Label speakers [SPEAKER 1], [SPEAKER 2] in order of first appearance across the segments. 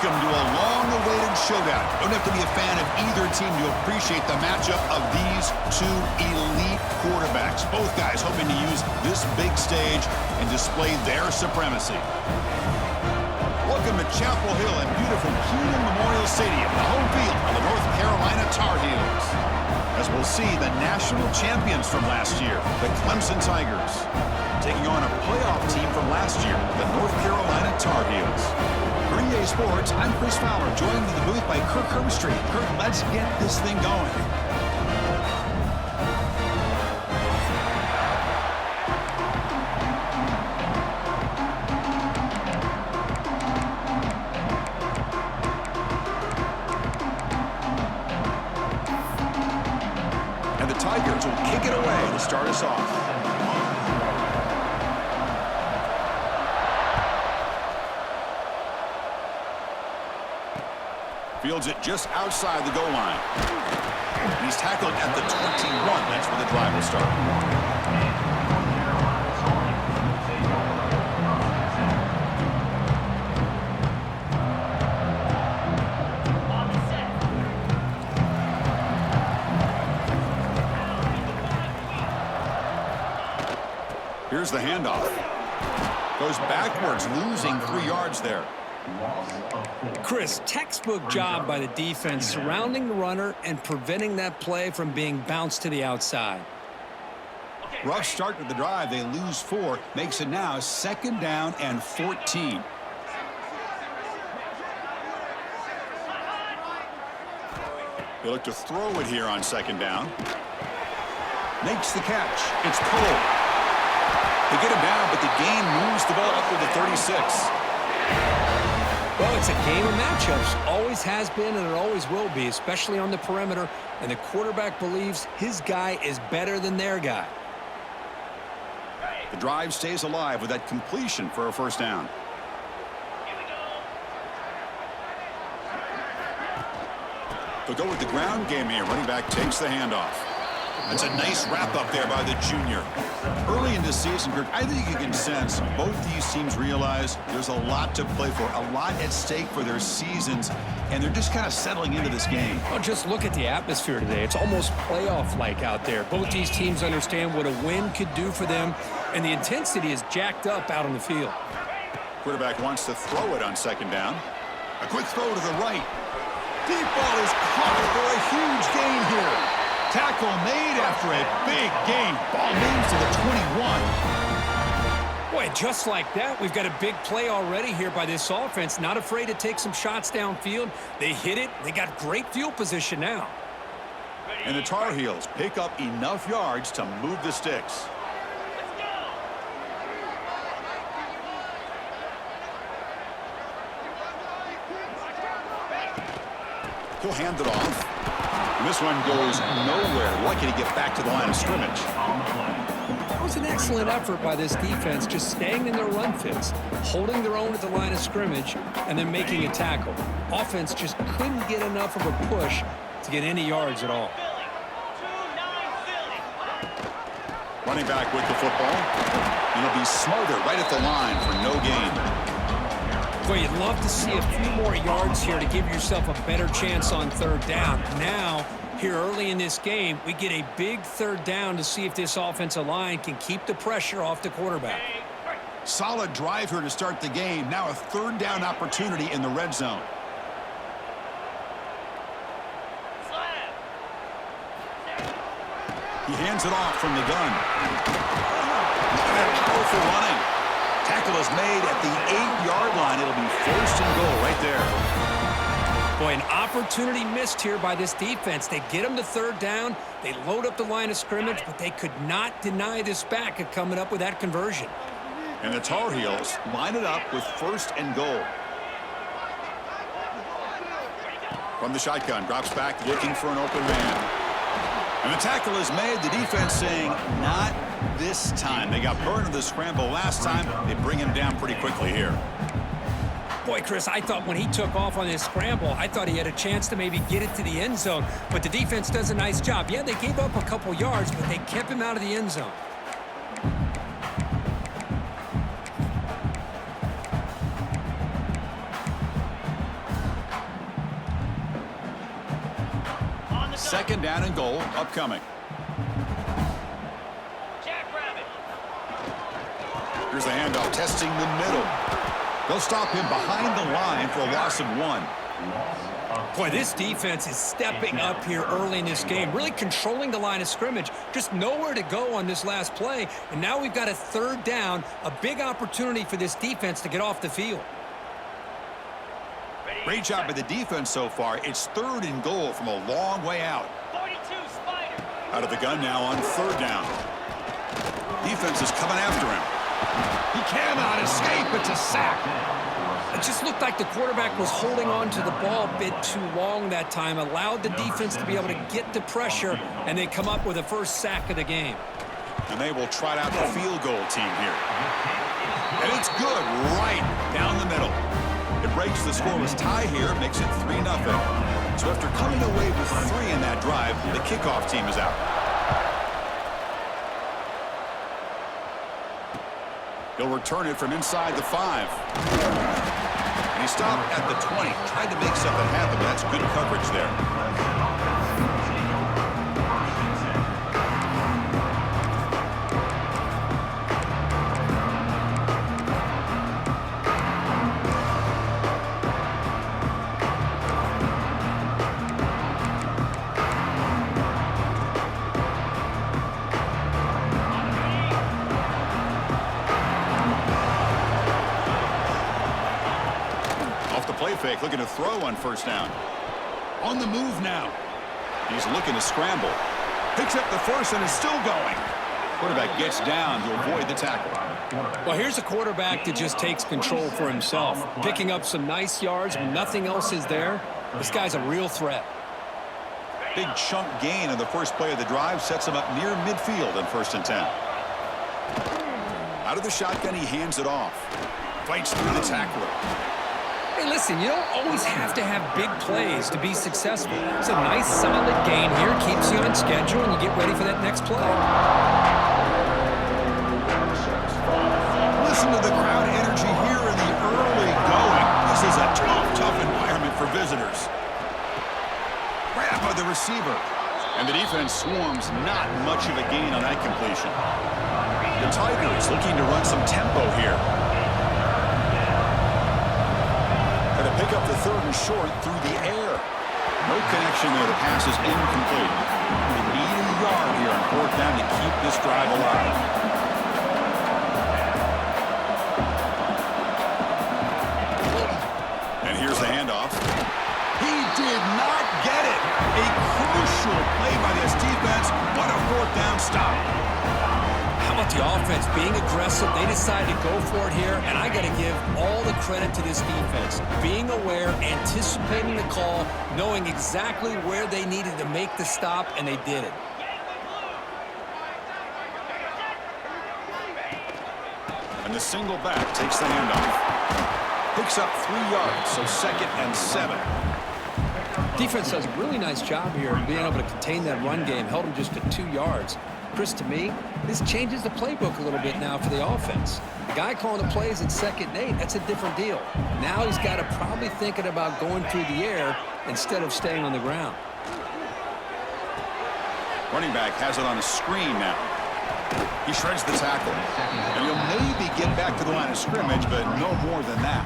[SPEAKER 1] Welcome to a long-awaited showdown. Don't have to be a fan of either team to appreciate the matchup of these two elite quarterbacks. Both guys hoping to use this big stage and display their supremacy. Welcome to Chapel Hill and beautiful Keenan Memorial Stadium, the home field of the North Carolina Tar Heels. As we'll see the national champions from last year, the Clemson Tigers, taking on a playoff team from last year, the North Carolina Tar Heels. For EA Sports, I'm Chris Fowler, joined in the booth by Kirk Herbstreit. Kirk, let's get this thing going. And the Tigers will kick it away to start us off. Fields it just outside the goal line. And he's tackled at the 21. That's where the drive will start. Here's the handoff. Goes backwards, losing 3 yards there.
[SPEAKER 2] Chris, textbook job by the defense surrounding the runner and preventing that play from being bounced to the outside.
[SPEAKER 1] Rough start to the drive. They lose 4. Makes it now 2nd down and 14. They look to throw it here on 2nd down. Makes the catch. It's pulled. They get him down, but the gain moves the ball up to the 36.
[SPEAKER 2] Well, it's a game of matchups. Always has been and it always will be, especially on the perimeter. And the quarterback believes his guy is better than their guy.
[SPEAKER 1] The drive stays alive with that completion for a 1st down. They'll go with the ground game here. Running back takes the handoff. That's a nice wrap-up there by the junior. Early in this season, Kirk, I think you can sense both these teams realize there's a lot to play for, a lot at stake for their seasons, and they're just kind of settling into this game.
[SPEAKER 2] Well, just look at the atmosphere today. It's almost playoff-like out there. Both these teams understand what a win could do for them, and the intensity is jacked up out on the field.
[SPEAKER 1] Quarterback wants to throw it on 2nd down. A quick throw to the right. Deep ball is caught for a huge gain here. Tackle made after a big gain. Ball moves to the 21.
[SPEAKER 2] Boy, just like that, we've got a big play already here by this offense. Not afraid to take some shots downfield. They hit it. They got great field position now.
[SPEAKER 1] And the Tar Heels pick up enough yards to move the sticks. He'll hand it off. And this one goes nowhere. Lucky to get back to the line of scrimmage.
[SPEAKER 2] That was an excellent effort by this defense, just staying in their run fits, holding their own at the line of scrimmage, and then making a tackle. Offense just couldn't get enough of a push to get any yards at all.
[SPEAKER 1] Running back with the football. And he'll be smothered right at the line for no gain.
[SPEAKER 2] Boy, you'd love to see a few more yards here to give yourself a better chance on 3rd down. Now, here early in this game, we get a big 3rd down to see if this offensive line can keep the pressure off the quarterback.
[SPEAKER 1] Solid drive here to start the game. Now a 3rd down opportunity in the red zone. He hands it off from the gun. Look at powerful running. Tackle is made at the 8-yard line. It'll be 1st and goal right there.
[SPEAKER 2] Boy, an opportunity missed here by this defense. They get them to 3rd down. They load up the line of scrimmage, but they could not deny this back at coming up with that conversion.
[SPEAKER 1] And the Tar Heels line it up with 1st and goal. From the shotgun, drops back looking for an open man. And the tackle is made. The defense saying, not this time. They got burned in the scramble last time. They bring him down pretty quickly here.
[SPEAKER 2] Boy, Chris, I thought when he took off on this scramble, I thought he had a chance to maybe get it to the end zone. But the defense does a nice job. Yeah, they gave up a couple yards, but they kept him out of the end zone.
[SPEAKER 1] Second down and goal upcoming. Here's the handoff, testing the middle. They'll stop him behind the line for a loss of 1.
[SPEAKER 2] Boy, this defense is stepping up here early in this game, really controlling the line of scrimmage. Just nowhere to go on this last play, and now we've got a third down, a big opportunity for this defense to get off the field.
[SPEAKER 1] Great job by the defense so far. It's third and goal from a long way out. Out of the gun now on third down. Defense is coming after him. He cannot escape. It's a sack.
[SPEAKER 2] It just looked like the quarterback was holding on to the ball a bit too long that time, allowed the defense to be able to get the pressure, and they come up with the first sack of the game.
[SPEAKER 1] And they will trot out the field goal team here. And it's good right down the middle. It breaks the scoreless tie here, makes it 3-0. So after coming away with 3 in that drive, the kickoff team is out. He'll return it from inside the 5. And he stopped at the 20. Tried to make something happen, but that's good coverage there. Fake, looking to throw on first down. On the move now. He's looking to scramble. Picks up the first and is still going. Quarterback gets down to avoid the tackle.
[SPEAKER 2] Well, here's a quarterback that just takes control for himself, picking up some nice yards when nothing else is there. This guy's a real threat.
[SPEAKER 1] Big chunk gain on the first play of the drive sets him up near midfield on 1st and 10. Out of the shotgun, he hands it off. Fights through the tackler.
[SPEAKER 2] Hey, listen, you don't always have to have big plays to be successful. It's a nice, solid gain here. Keeps you on schedule, and you get ready for that next play.
[SPEAKER 1] Listen to the crowd energy here in the early going. This is a tough environment for visitors. Grab by the receiver. And the defense swarms, not much of a gain on that completion. The Tigers looking to run some tempo here. Pick up the 3rd and short through the air. No connection there. The pass is incomplete. They need a yard here on 4th down to keep this drive alive. And here's the handoff. He did not get it. A crucial play by this defense. What a 4th down stop.
[SPEAKER 2] How about the offense being aggressive? They decided to go for it here, and I got to give all the credit to this defense. Being aware, anticipating the call, knowing exactly where they needed to make the stop, and they did it.
[SPEAKER 1] And the single back takes the handoff. Picks up 3 yards, so 2nd and 7.
[SPEAKER 2] Defense does a really nice job here of being able to contain that run game, held them just to 2 yards. Chris, to me, this changes the playbook a little bit now for the offense. The guy calling the plays at 2nd and 8, that's a different deal. Now he's got to probably thinking about going through the air instead of staying on the ground.
[SPEAKER 1] Running back has it on a screen now. He shreds the tackle. And he'll maybe get back to the line of scrimmage, but no more than that.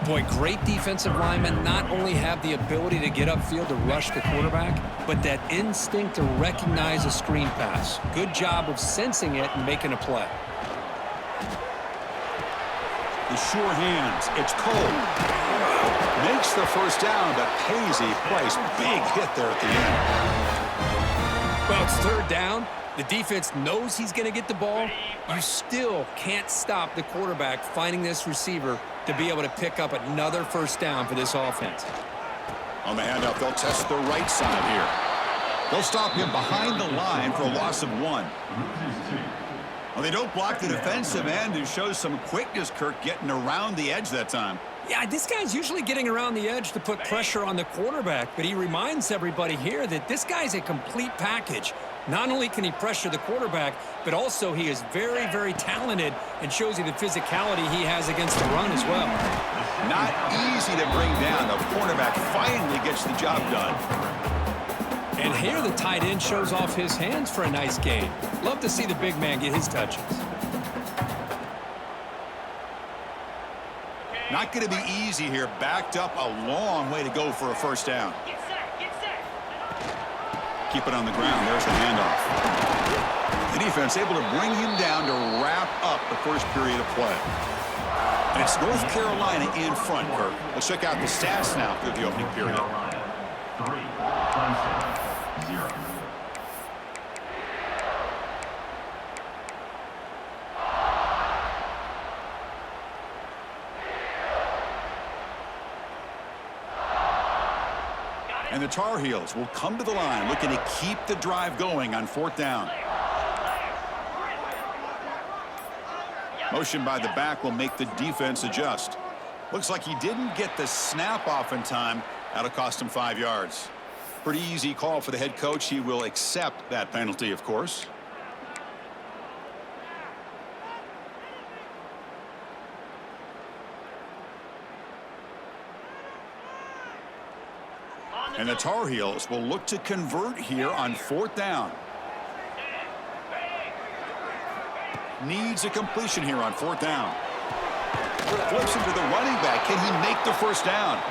[SPEAKER 2] Boy, great defensive linemen not only have the ability to get upfield to rush the quarterback, but that instinct to recognize a screen pass. Good job of sensing it and making a play.
[SPEAKER 1] The sure hands. It's Cole. Makes the first down, but pays a price. Big hit there at the end.
[SPEAKER 2] Well, it's 3rd down. The defense knows he's going to get the ball. You still can't stop the quarterback finding this receiver to be able to pick up another first down for this offense.
[SPEAKER 1] On the handoff, they'll test the right side here. They'll stop him behind the line for a loss of 1. Well, they don't block the defensive end, who shows some quickness, Kirk, getting around the edge that time.
[SPEAKER 2] Yeah, this guy's usually getting around the edge to put pressure on the quarterback, but he reminds everybody here that this guy's a complete package. Not only can he pressure the quarterback, but also he is very, very talented and shows you the physicality he has against the run as well.
[SPEAKER 1] Not easy to bring down. The cornerback finally gets the job done.
[SPEAKER 2] And here the tight end shows off his hands for a nice gain. Love to see the big man get his touches.
[SPEAKER 1] Not going to be easy here. Backed up a long way to go for a first down. Keep it on the ground. There's the handoff. The defense able to bring him down to wrap up the first period of play. And it's North Carolina in front, Kirk. Let's check out the stats now through the opening period.
[SPEAKER 3] 3, Clemson, 0.
[SPEAKER 1] And the Tar Heels will come to the line looking to keep the drive going on fourth down. Motion by the back will make the defense adjust. Looks like he didn't get the snap off in time. That'll cost him 5 yards. Pretty easy call for the head coach. He will accept that penalty, of course. And the Tar Heels will look to convert here on fourth down. Needs a completion here on fourth down. Flips into the running back. Can he make the first down?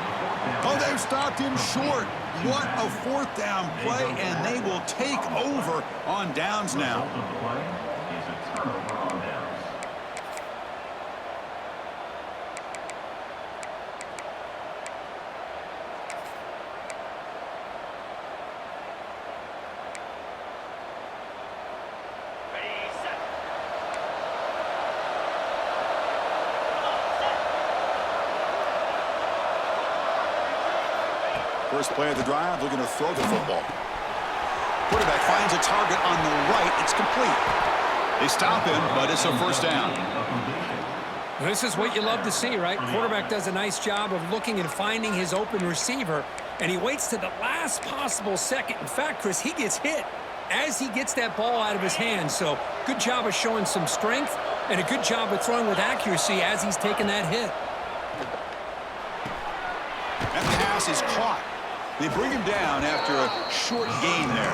[SPEAKER 1] Oh, they've stopped him short. What a fourth down play, and they will take over on downs now. First play of the drive, looking to throw the football. Quarterback finds a target on the right. It's complete. They stop him, but it's a first down.
[SPEAKER 2] This is what you love to see, right? Quarterback does a nice job of looking and finding his open receiver, and he waits to the last possible second. In fact, Chris, he gets hit as he gets that ball out of his hands. So good job of showing some strength and a good job of throwing with accuracy as he's taking that hit.
[SPEAKER 1] That pass is caught. They bring him down after a short gain there.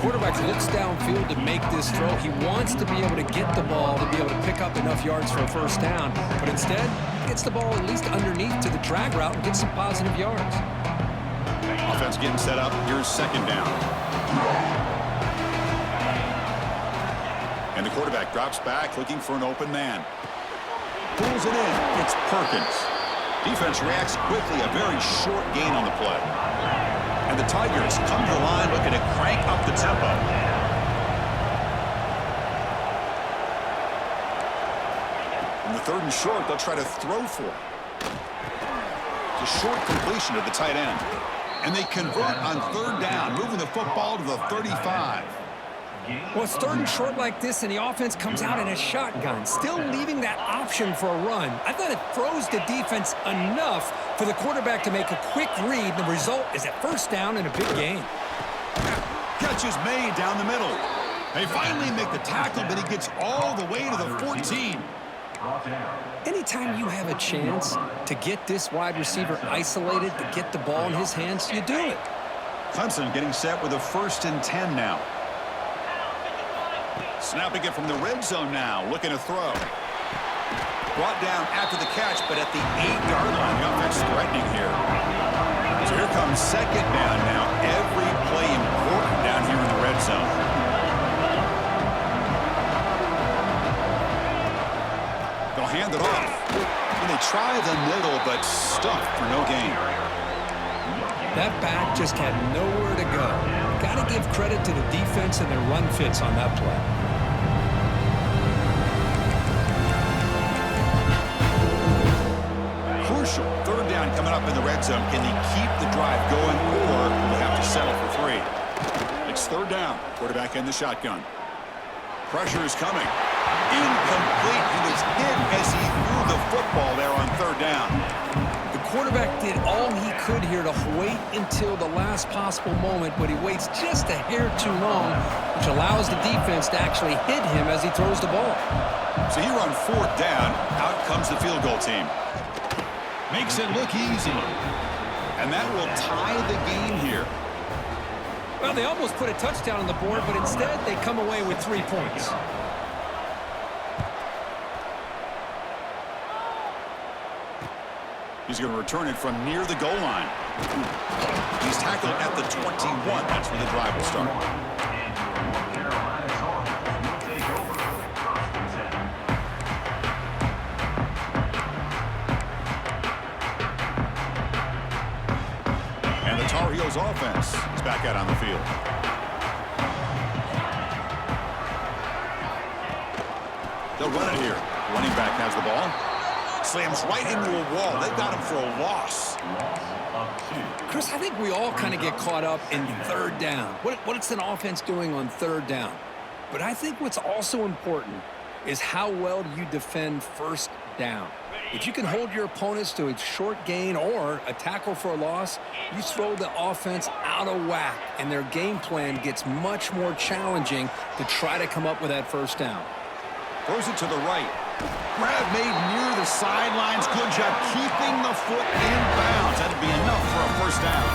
[SPEAKER 2] Quarterback looks downfield to make this throw. He wants to be able to get the ball to be able to pick up enough yards for a first down. But instead, he gets the ball at least underneath to the drag route and gets some positive yards.
[SPEAKER 1] Offense getting set up. Here's second down. And the quarterback drops back looking for an open man. Pulls it in. It's Perkins. Defense reacts quickly, a very short gain on the play. And the Tigers come to the line looking to crank up the tempo. In the third and short, they'll try to throw for it. It's a short completion to the tight end. And they convert on third down, moving the football to the 35.
[SPEAKER 2] Well, it's third and short like this, and the offense comes out in a shotgun, still leaving that option for a run. I thought it throws the defense enough for the quarterback to make a quick read. The result is a first down and a big gain.
[SPEAKER 1] Catch is made down the middle. They finally make the tackle, but he gets all the way to the 14.
[SPEAKER 2] Anytime you have a chance to get this wide receiver isolated, to get the ball in his hands, you do it.
[SPEAKER 1] Clemson getting set with a 1st and 10 now. Snapping it from the red zone now, looking to throw. Brought down after the catch, but at the 8-yard line, the offense threatening here. So here comes second down now. Every play important down here in the red zone. They'll hand it off. And they try the middle, but stuffed for no gain.
[SPEAKER 2] That back just had nowhere to go. Got to give credit to the defense and their run fits on that play.
[SPEAKER 1] Crucial. Third down coming up in the red zone. Can he keep the drive going, or will they have to settle for 3? It's third down. Quarterback in the shotgun. Pressure is coming. Incomplete. He was hit as he threw the football there on third down.
[SPEAKER 2] The quarterback did all he could here to wait until the last possible moment, but he waits just a hair too long, which allows the defense to actually hit him as he throws the ball.
[SPEAKER 1] So here on fourth down, out comes the field goal team. Makes it look easy. And that will tie the game here.
[SPEAKER 2] Well, they almost put a touchdown on the board, but instead they come away with 3 points.
[SPEAKER 1] He's going to return it from near the goal line. He's tackled at the 21. That's where the drive will start. And the Tar Heels offense is back out on the field. They'll run it here. Running back has the ball. Slams right into a wall. They got him for a loss.
[SPEAKER 2] Chris, I think we all kind of get caught up in third down. What's an offense doing on third down? But I think what's also important is how well do you defend first down. If you can hold your opponents to a short gain or a tackle for a loss, you throw the offense out of whack, and their game plan gets much more challenging to try to come up with that first down.
[SPEAKER 1] Throws it to the right. Grab made near the sidelines. Good job keeping the foot in bounds. That'd be enough for a first down.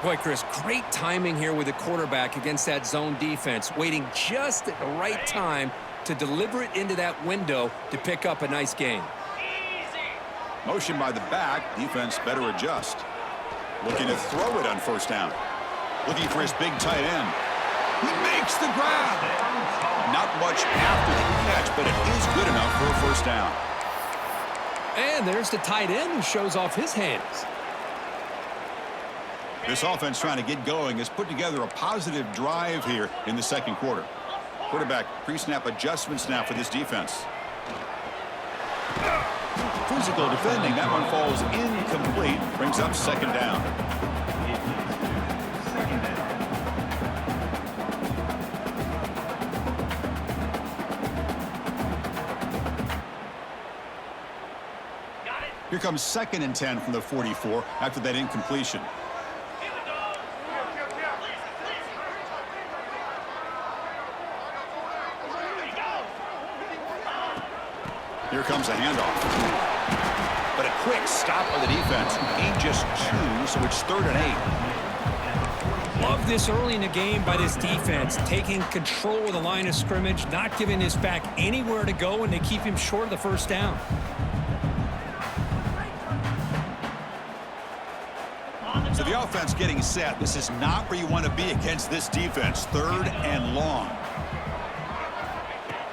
[SPEAKER 2] Boy, Chris, great timing here with the quarterback against that zone defense, waiting just at the right time to deliver it into that window to pick up a nice gain.
[SPEAKER 1] Motion by the back. Defense better adjust. Looking to throw it on first down. Looking for his big tight end. He makes the grab. Not much after the catch, but it is good enough for a first down.
[SPEAKER 2] And there's the tight end who shows off his hands.
[SPEAKER 1] This offense trying to get going has put together a positive drive here in the second quarter. Quarterback pre-snap adjustments now for this defense. Physical defending. That one falls incomplete. Brings up second down. Here comes 2nd and 10 from the 44 after that incompletion. Here comes a handoff. But a quick stop by the defense. Gained just 2, so it's 3rd and 8.
[SPEAKER 2] Love this early in the game by this defense, taking control of the line of scrimmage, not giving this back anywhere to go, and they keep him short of the first down.
[SPEAKER 1] So the offense getting set. This is not where you want to be against this defense. 3rd and long.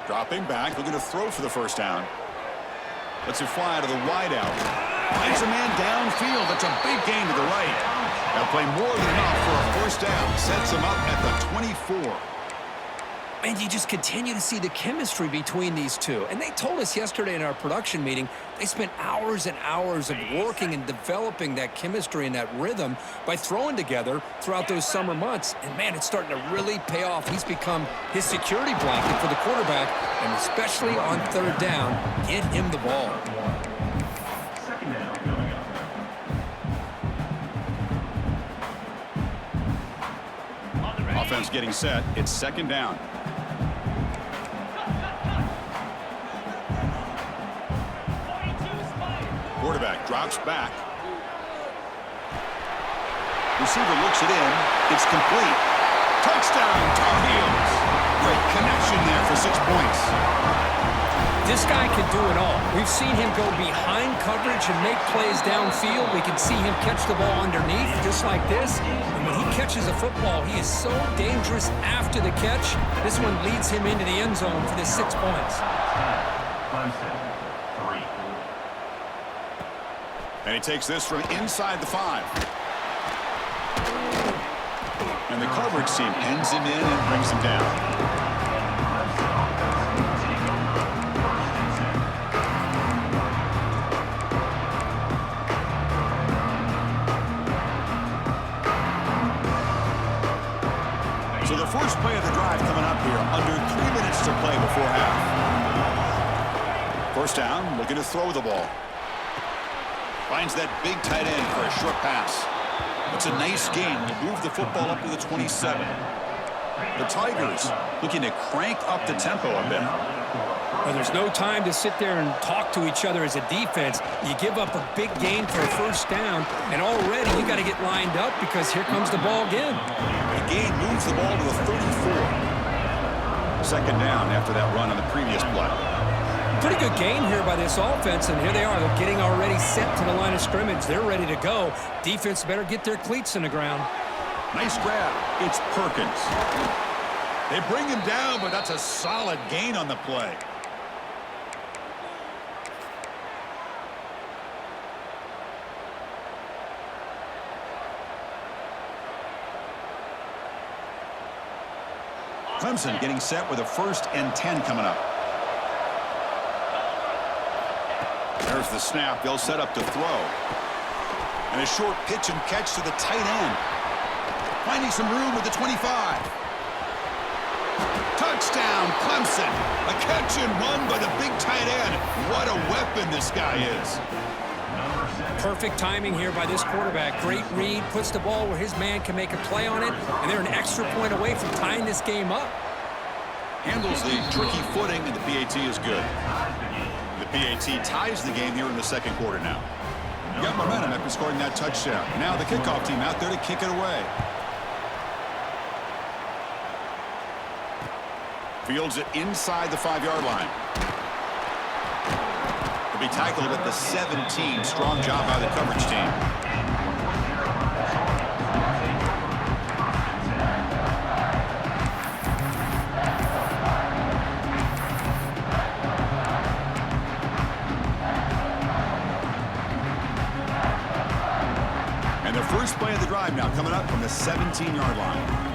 [SPEAKER 1] Dropping back, looking to throw for the first down. Lets it fly to the wide out. Finds a man downfield. That's a big gain to the right. That'll play more than enough for a first down. Sets him up at the 24.
[SPEAKER 2] And you just continue to see the chemistry between these two. And they told us yesterday in our production meeting, they spent hours and hours of working and developing that chemistry and that rhythm by throwing together throughout those summer months. And, man, it's starting to really pay off. He's become his security blanket for the quarterback, and especially on third down, get him the ball.
[SPEAKER 3] Second down coming up.
[SPEAKER 1] Offense getting set. It's 2nd down. Quarterback drops back. Receiver looks it in. It's complete. Touchdown, Tar Heels. Great connection there for 6 points.
[SPEAKER 2] This guy can do it all. We've seen him go behind coverage and make plays downfield. We can see him catch the ball underneath just like this. And when he catches a football, he is so dangerous after the catch. This one leads him into the end zone for the 6 points.
[SPEAKER 1] And he takes this from inside the 5. And the coverage team ends him in and brings him down. So the first play of the drive coming up here, under 3 minutes to play before half. First down, looking to throw the ball. Finds that big tight end for a short pass. It's a nice game. We'll move the football up to the 27. The Tigers looking to crank up the tempo a bit.
[SPEAKER 2] Well, there's no time to sit there and talk to each other as a defense. You give up a big gain for a first down, and already you got to get lined up because here comes the ball again.
[SPEAKER 1] The gain moves the ball to the 34. Second down after that run on the previous play.
[SPEAKER 2] Pretty good gain here by this offense, and here they are. They're getting already set to the line of scrimmage. They're ready to go. Defense better get their cleats in the ground.
[SPEAKER 1] Nice grab. It's Perkins. They bring him down, but that's a solid gain on the play. Clemson getting set with a 1st and 10 coming up. There's the snap. They'll set up to throw. And a short pitch and catch to the tight end. Finding some room with the 25. Touchdown, Clemson. A catch and one by the big tight end. What a weapon this guy is.
[SPEAKER 2] Perfect timing here by this quarterback. Great read, puts the ball where his man can make a play on it, and they're an extra point away from tying this game up.
[SPEAKER 1] Handles the tricky footing, and the PAT is good. The PAT ties the game here in the second quarter now. Got momentum after scoring that touchdown. Now the kickoff team out there to kick it away. Fields it inside the 5-yard line. Will be tackled at the 17. Strong job by the coverage team. And the first play of the drive now coming up from the 17-yard line.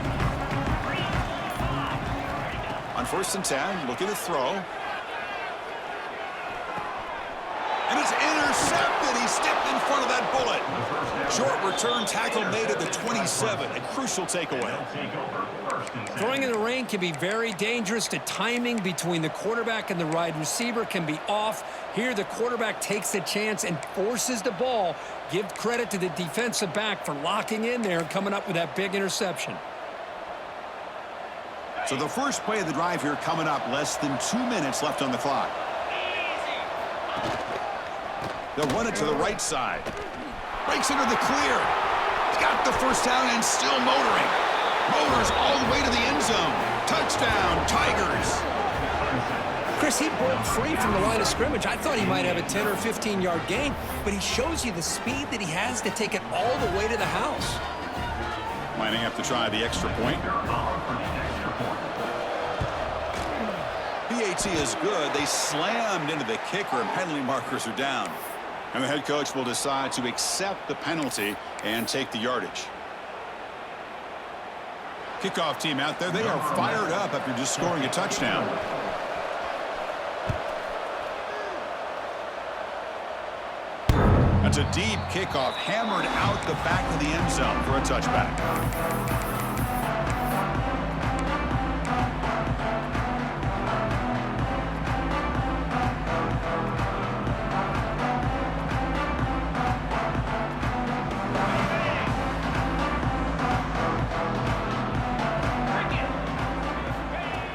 [SPEAKER 1] On 1st and 10, looking to throw. And it's intercepted. He stepped in front of that bullet. Short return tackle made at the 27. A crucial takeaway.
[SPEAKER 2] Throwing in the rain can be very dangerous. The timing between the quarterback and the wide receiver can be off. Here the quarterback takes a chance and forces the ball. Give credit to the defensive back for locking in there and coming up with that big interception.
[SPEAKER 1] So the first play of the drive here coming up. Less than 2 minutes left on the clock. They'll run it to the right side. Breaks into the clear. He's got the first down and still motoring. Motors all the way to the end zone. Touchdown, Tigers.
[SPEAKER 2] Chris, he broke free from the line of scrimmage. I thought he might have a 10 or 15-yard gain, but he shows you the speed that he has to take it all the way to the house.
[SPEAKER 1] Lining up to try the extra point. PAT is good. They slammed into the kicker, and penalty markers are down. And the head coach will decide to accept the penalty and take the yardage. Kickoff team out there. They are fired up after just scoring a touchdown. That's a deep kickoff, hammered out the back of the end zone for a touchback.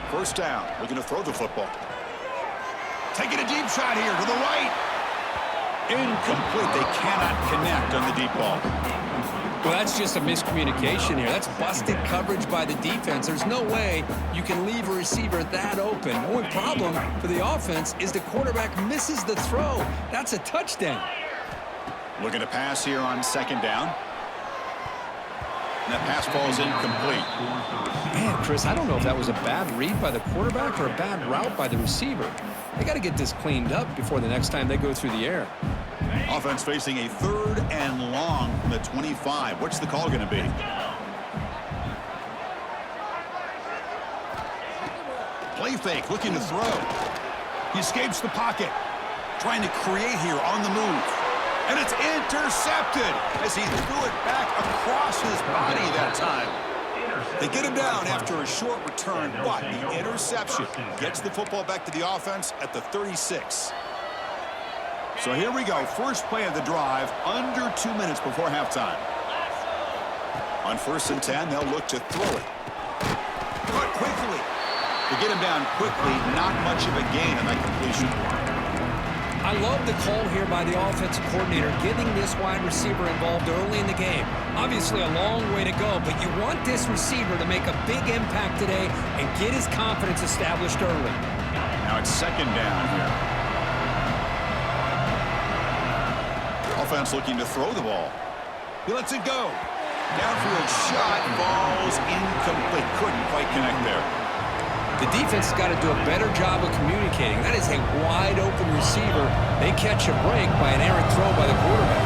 [SPEAKER 1] First down, looking to throw the football. Taking a deep shot here to the right. Incomplete. They cannot connect on the deep ball.
[SPEAKER 2] Well, that's just a miscommunication here. That's busted coverage by the defense. There's no way you can leave a receiver that open. The only problem for the offense is the quarterback misses the throw. That's a touchdown.
[SPEAKER 1] Looking to pass here on second down. And that pass falls incomplete.
[SPEAKER 2] Man, Chris, I don't know if that was a bad read by the quarterback or a bad route by the receiver. They got to get this cleaned up before the next time they go through the air.
[SPEAKER 1] Offense facing a 3rd and long from the 25. What's the call going to be? Play fake, looking to throw. He escapes the pocket. Trying to create here on the move. And it's intercepted as he threw it back across his body that time. They get him down after a short return, but the interception gets the football back to the offense at the 36. So here we go. First play of the drive, under 2 minutes before halftime. On 1st and 10, they'll look to throw it. To get him down quickly, not much of a gain on that completion.
[SPEAKER 2] I love the call here by the offensive coordinator, getting this wide receiver involved early in the game. Obviously a long way to go, but you want this receiver to make a big impact today and get his confidence established early.
[SPEAKER 1] Now it's second down here. Offense looking to throw the ball. He lets it go. Downfield shot falls incomplete. Couldn't quite connect there.
[SPEAKER 2] The defense has got to do a better job of communicating. That is a wide-open receiver. They catch a break by an errant throw by the quarterback.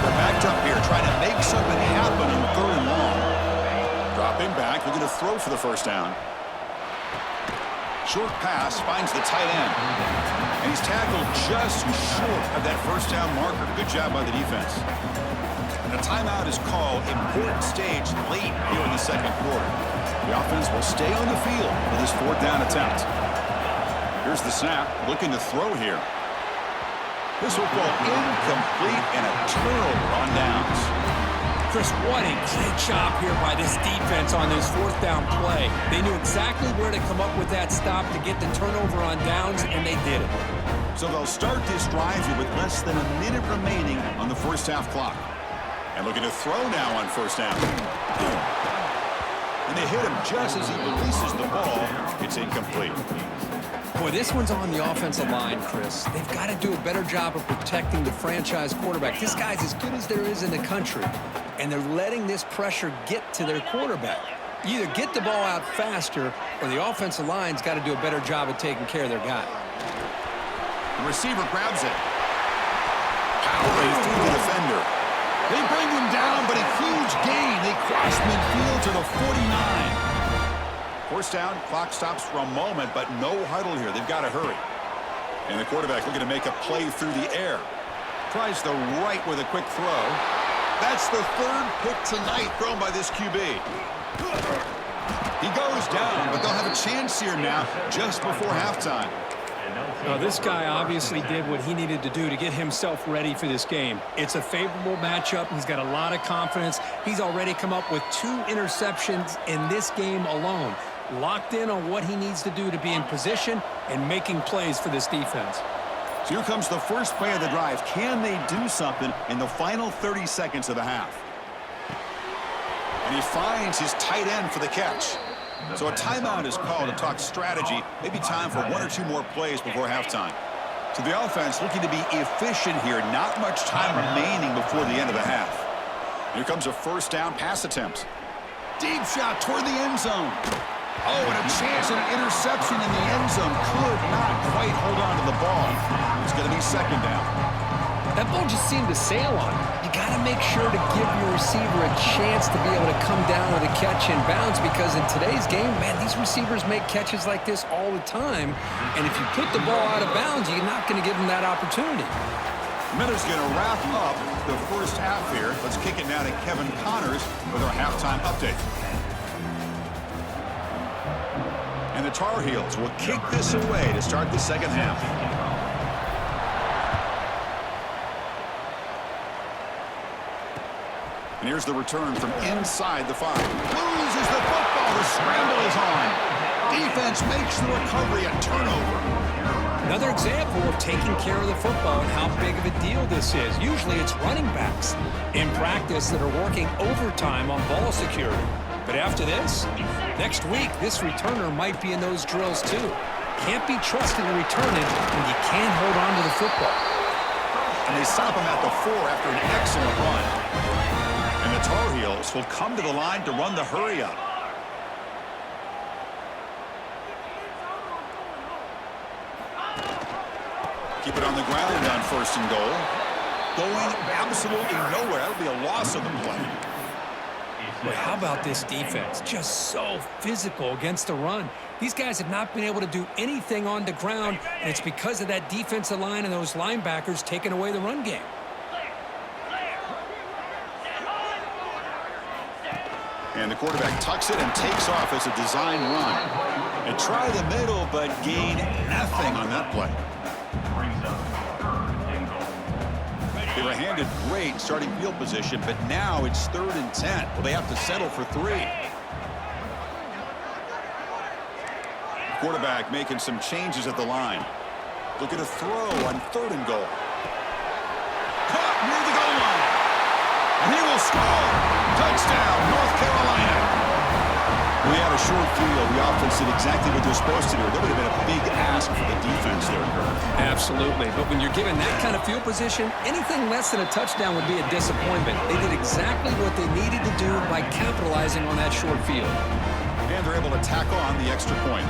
[SPEAKER 1] They're backed up here, trying to make something happen on 3rd and long. Dropping back, looking to throw for the first down. Short pass finds the tight end. And he's tackled just short of that first down marker. Good job by the defense. And a timeout is called. Important stage late here in the second quarter. The offense will stay on the field for this 4th down attempt. Here's the snap, looking to throw here. This will fall incomplete and a turnover on downs.
[SPEAKER 2] Chris, what a great job here by this defense on this 4th down play. They knew exactly where to come up with that stop to get the turnover on downs, and they did it.
[SPEAKER 1] So they'll start this drive here with less than a minute remaining on the first half clock. And looking to throw now on 1st down. And they hit him just as he releases the ball. It's incomplete.
[SPEAKER 2] Boy, this one's on the offensive line, Chris. They've got to do a better job of protecting the franchise quarterback. This guy's as good as there is in the country, and they're letting this pressure get to their quarterback. You either get the ball out faster, or the offensive line's got to do a better job of taking care of their guy.
[SPEAKER 1] The receiver grabs it. Powering through the defender. They bring him down, but a huge gain. They cross midfield to the 49. 1st down, clock stops for a moment, but no huddle here. They've got to hurry. And the quarterback looking to make a play through the air. Tries the right with a quick throw. That's the 3rd pick tonight thrown by this QB. He goes down, but they'll have a chance here now just before halftime.
[SPEAKER 2] This guy obviously did what he needed to do to get himself ready for this game. It's a favorable matchup. He's got a lot of confidence. He's already come up with 2 interceptions in this game alone. Locked in on what he needs to do to be in position and making plays for this defense.
[SPEAKER 1] So here comes the first play of the drive. Can they do something in the final 30 seconds of the half? And he finds his tight end for the catch. So a timeout is called to talk strategy. Maybe time for 1 or 2 more plays before halftime. So the offense looking to be efficient here. Not much time remaining before the end of the half. Here comes a 1st down pass attempt. Deep shot toward the end zone. Oh, and a chance at an interception in the end zone. Could not quite hold on to the ball. It's going to be 2nd down.
[SPEAKER 2] That ball just seemed to sail on him. You got to make sure to give your receiver a chance to be able to come down with a catch and bounce, because in today's game, man, these receivers make catches like this all the time. And if you put the ball out of bounds, you're not going to give them that opportunity.
[SPEAKER 1] Miller's going to wrap up the first half here. Let's kick it now to Kevin Connors with our halftime update. And the Tar Heels will kick this away to start the second half. And here's the return from inside the 5. Loses the football. The scramble is on. Defense makes the recovery a turnover.
[SPEAKER 2] Another example of taking care of the football and how big of a deal this is. Usually it's running backs in practice that are working overtime on ball security. But after this, next week, this returner might be in those drills too. Can't be trusted to return it when you can't hold on to the football.
[SPEAKER 1] And they stop him at the 4 after an excellent run. And the Tar Heels will come to the line to run the hurry up. Keep it on the ground on 1st and goal. Going absolutely nowhere. That'll be a loss of the play.
[SPEAKER 2] But how about this defense? Just so physical against the run. These guys have not been able to do anything on the ground, and it's because of that defensive line and those linebackers taking away the run game.
[SPEAKER 1] And the quarterback tucks it and takes off as a design run. They try the middle, but gain nothing on that play. They were handed great starting field position, but now it's 3rd and 10. Well, they have to settle for 3. Quarterback making some changes at the line. Look at a throw on 3rd and goal. Caught near the goal line. And he will score. Touchdown, North Carolina. We had a short field. The offense did exactly what they're supposed to do. That would have been a big ask for the defense there, Kurt.
[SPEAKER 2] Absolutely. But when you're given that kind of field position, anything less than a touchdown would be a disappointment. They did exactly what they needed to do by capitalizing on that short field.
[SPEAKER 1] And they're able to tack on the extra point.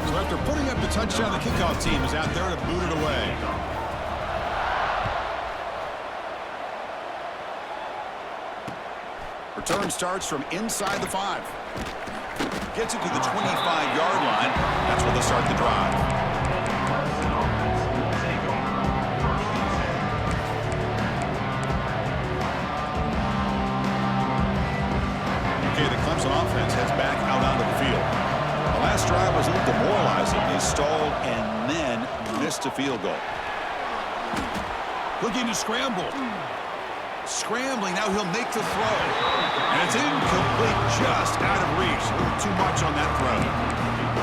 [SPEAKER 1] So after putting up the touchdown, the kickoff team is out there to boot it away. Return starts from inside the 5. Gets it to the 25-yard line. That's where they'll start the drive. Okay, the Clemson offense heads back out onto the field. The last drive was a little demoralizing. They stalled and then missed a field goal. Looking to scramble. Scrambling, now he'll make the throw. And it's incomplete, just out of reach. A little too much on that throw.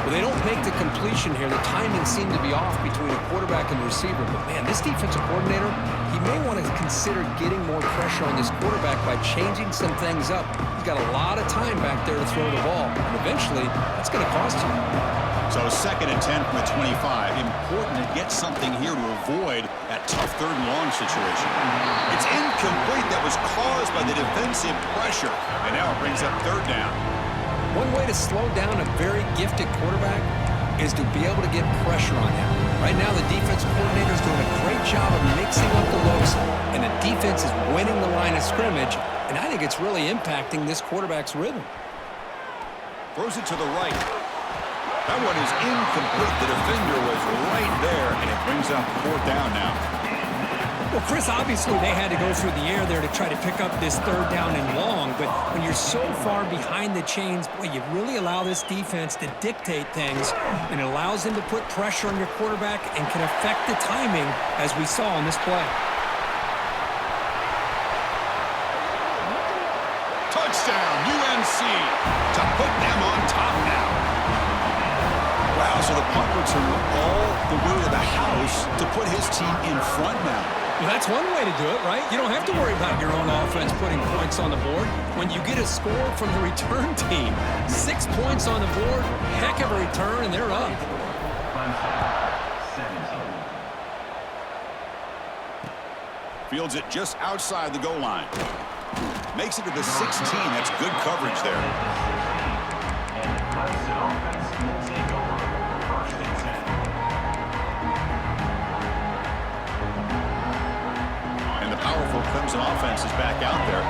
[SPEAKER 2] Well, they don't make the completion here. The timing seemed to be off between the quarterback and the receiver. But, man, this defensive coordinator, he may want to consider getting more pressure on this quarterback by changing some things up. He's got a lot of time back there to throw the ball. And eventually, that's going to cost you.
[SPEAKER 1] So 2nd and 10 from the 25. Important to get something here to avoid that tough 3rd and long situation. It's incomplete. That was caused by the defensive pressure. And now it brings up 3rd down.
[SPEAKER 2] One way to slow down a very gifted quarterback is to be able to get pressure on him. Right now, the defensive coordinator is doing a great job of mixing up the looks, and the defense is winning the line of scrimmage, and I think it's really impacting this quarterback's rhythm.
[SPEAKER 1] Throws it to the right. That one is incomplete. The defender was right there, and it brings up 4th down now.
[SPEAKER 2] Well, Chris, obviously they had to go through the air there to try to pick up this 3rd down and long, but when you're so far behind the chains, boy, you really allow this defense to dictate things, and it allows them to put pressure on your quarterback and can affect the timing, as we saw on this play.
[SPEAKER 1] Touchdown, UNC, to put them on top now. Wow, so the punt return all the way to the house to put his team in front now.
[SPEAKER 2] Well, that's one way to do it, right? You don't have to worry about your own offense putting points on the board. When you get a score from the return team, 6 points on the board, heck of a return, and they're up.
[SPEAKER 1] Fields it just outside the goal line. Makes it to the 16. That's good coverage there. Powerful Clemson offense is back out there.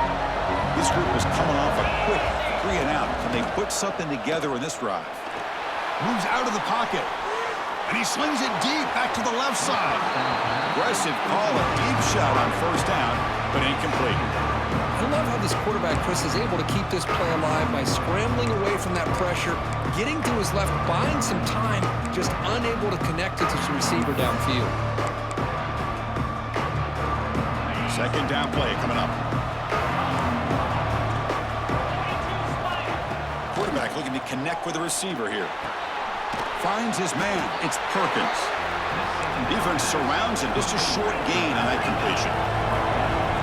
[SPEAKER 1] This group is coming off a quick 3 and out. Can they put something together in this drive? Moves out of the pocket. And he slings it deep back to the left side. Aggressive call, a deep shot on 1st down, but incomplete.
[SPEAKER 2] I love how this quarterback, Chris, is able to keep this play alive by scrambling away from that pressure, getting to his left, buying some time, just unable to connect to his receiver downfield.
[SPEAKER 1] 2nd down play coming up. Quarterback looking to connect with the receiver here. Finds his man. It's Perkins. Defense surrounds him. Just a short gain on that completion.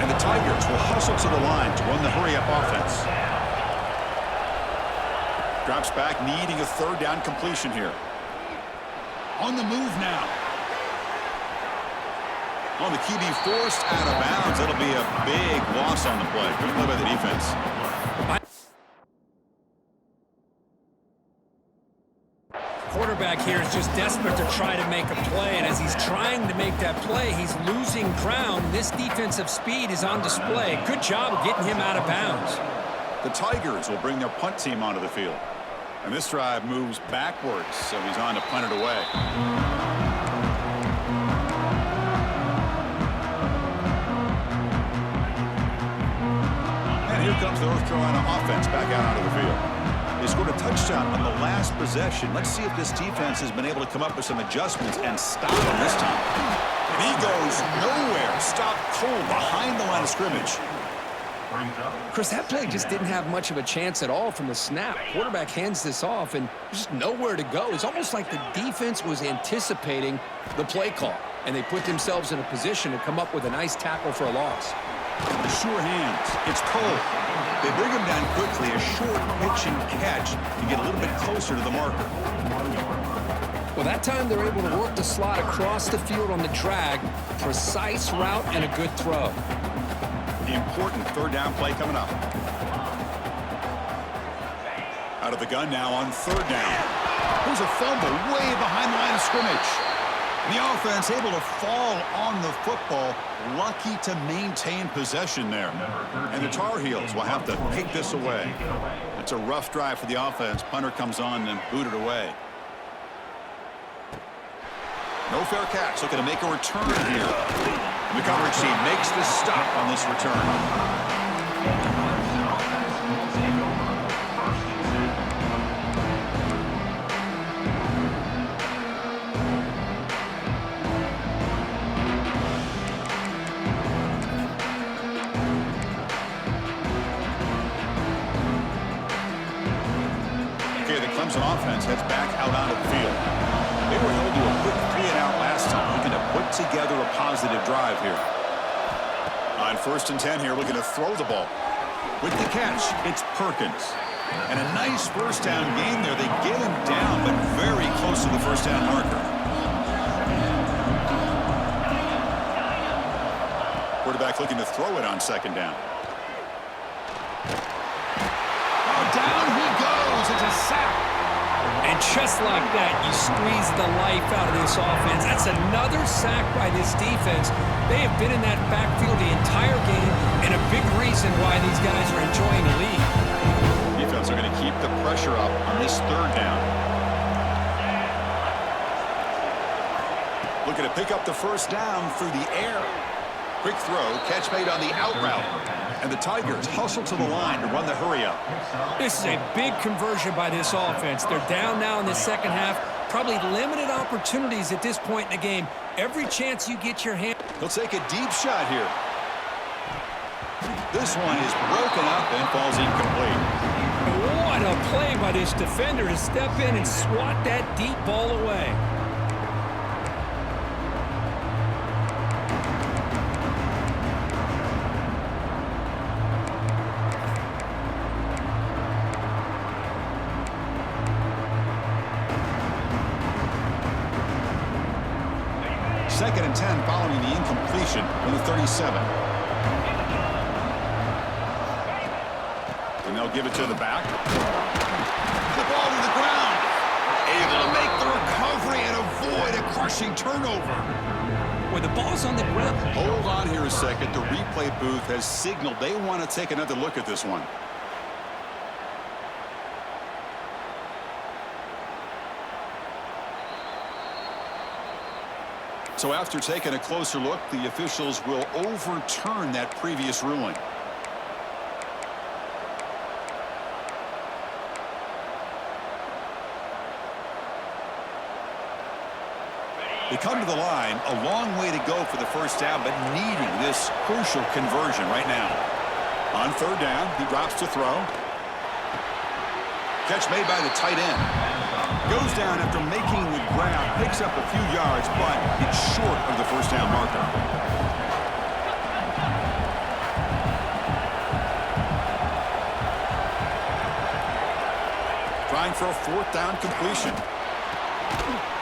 [SPEAKER 1] And the Tigers will hustle to the line to run the hurry-up offense. Drops back, needing a 3rd down completion here. On the move now. On the QB forced out of bounds. That'll be a big loss on the play. Good play by the defense.
[SPEAKER 2] Quarterback here is just desperate to try to make a play, and as he's trying to make that play, he's losing ground. This defensive speed is on display. Good job of getting him out of bounds.
[SPEAKER 1] The Tigers will bring their punt team onto the field. And this drive moves backwards, so he's on to punt it away. Here comes the North Carolina offense back out onto the field. They scored a touchdown on the last possession. Let's see if this defense has been able to come up with some adjustments and stop him this time. And he goes nowhere. Stopped cold behind the line of scrimmage.
[SPEAKER 3] Brings up.
[SPEAKER 2] Chris, that play just didn't have much of a chance at all from the snap. Quarterback hands this off, and there's just nowhere to go. It's almost like the defense was anticipating the play call, and they put themselves in a position to come up with a nice tackle for a loss.
[SPEAKER 1] Sure hands. It's Cole. They bring him down quickly. A short pitch and catch to get a little bit closer to the marker.
[SPEAKER 2] Well, that time they're able to work the slot across the field on the drag. Precise route and a good throw.
[SPEAKER 1] The important third down play coming up. Out of the gun now on third down. There's a fumble way behind the line of scrimmage. The offense able to fall on the football. Lucky to maintain possession there. And the Tar Heels will have to kick this away. It's a rough drive for the offense. Punter comes on and booted away. No fair catch. Looking to make a return here. The coverage team makes the stop on this return. Okay, the Clemson offense heads back out onto the field. They were held to a quick 3-and-out last time, looking to put together a positive drive here. On 1st and 10 here, looking to throw the ball. With the catch, it's Perkins. And a nice first down gain there. They get him down, but very close to the first down marker. Quarterback looking to throw it on 2nd down. Oh, down he goes. It's a sack.
[SPEAKER 2] And just like that, you squeeze the life out of this offense. That's another sack by this defense. They have been in that backfield the entire game, and a big reason why these guys are enjoying the lead.
[SPEAKER 1] Defense are going to keep the pressure up on this 3rd down. Looking to pick up the first down through the air. Quick throw, catch made on the out route. And the Tigers hustle to the line to run the hurry up.
[SPEAKER 2] This is a big conversion by this offense. They're down now in the second half. Probably limited opportunities at this point in the game. Every chance you get your hand.
[SPEAKER 1] He'll take a deep shot here. This one is broken up and falls incomplete.
[SPEAKER 2] What a play by this defender to step in and swat that deep ball away.
[SPEAKER 1] Second and 10 following the incompletion from the 37. And they'll give it to the back. The ball to the ground. Able to make the recovery and avoid a crushing turnover.
[SPEAKER 2] When the ball's on the ground.
[SPEAKER 1] Hold on here a second. The replay booth has signaled they want to take another look at this one. So after taking a closer look, the officials will overturn that previous ruling. They come to the line, a long way to go for the first down, but needing this crucial conversion right now. On 3rd down, he drops to throw. Catch made by the tight end. Goes down after making the grab, picks up a few yards, but it's short of the first down marker. Trying for a 4th down completion.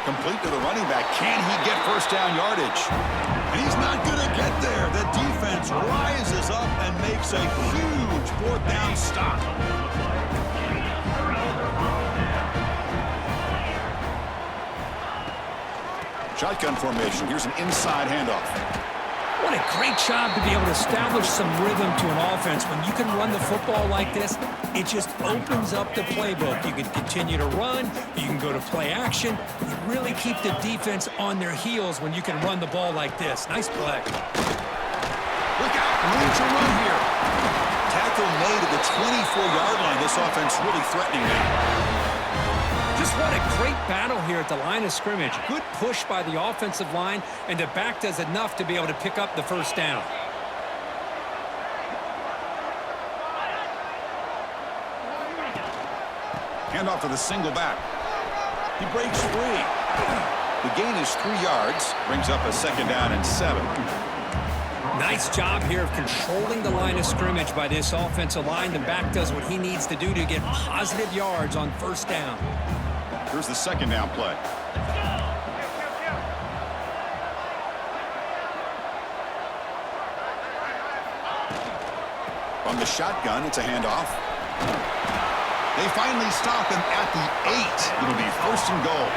[SPEAKER 1] Complete to the running back. Can he get first down yardage? And he's not going to get there. The defense rises up and makes a huge 4th down stop. Shotgun formation. Here's an inside handoff.
[SPEAKER 2] What a great job to be able to establish some rhythm to an offense. When you can run the football like this, it just opens up the playbook. You can continue to run. You can go to play action. You really keep the defense on their heels when you can run the ball like this. Nice play.
[SPEAKER 1] Look out. Room to run here. Tackle made at the 24-yard line. This offense really threatening now.
[SPEAKER 2] Just what a great battle here at the line of scrimmage. Good push by the offensive line, and the back does enough to be able to pick up the first down.
[SPEAKER 1] Hand off to the single back. He breaks free. The gain is 3 yards. Brings up a 2nd down and 7.
[SPEAKER 2] Nice job here of controlling the line of scrimmage by this offensive line. The back does what he needs to do to get positive yards on 1st down.
[SPEAKER 1] Here's the 2nd down play. From the shotgun, it's a handoff. They finally stop him at the 8. It'll be 1st and goal.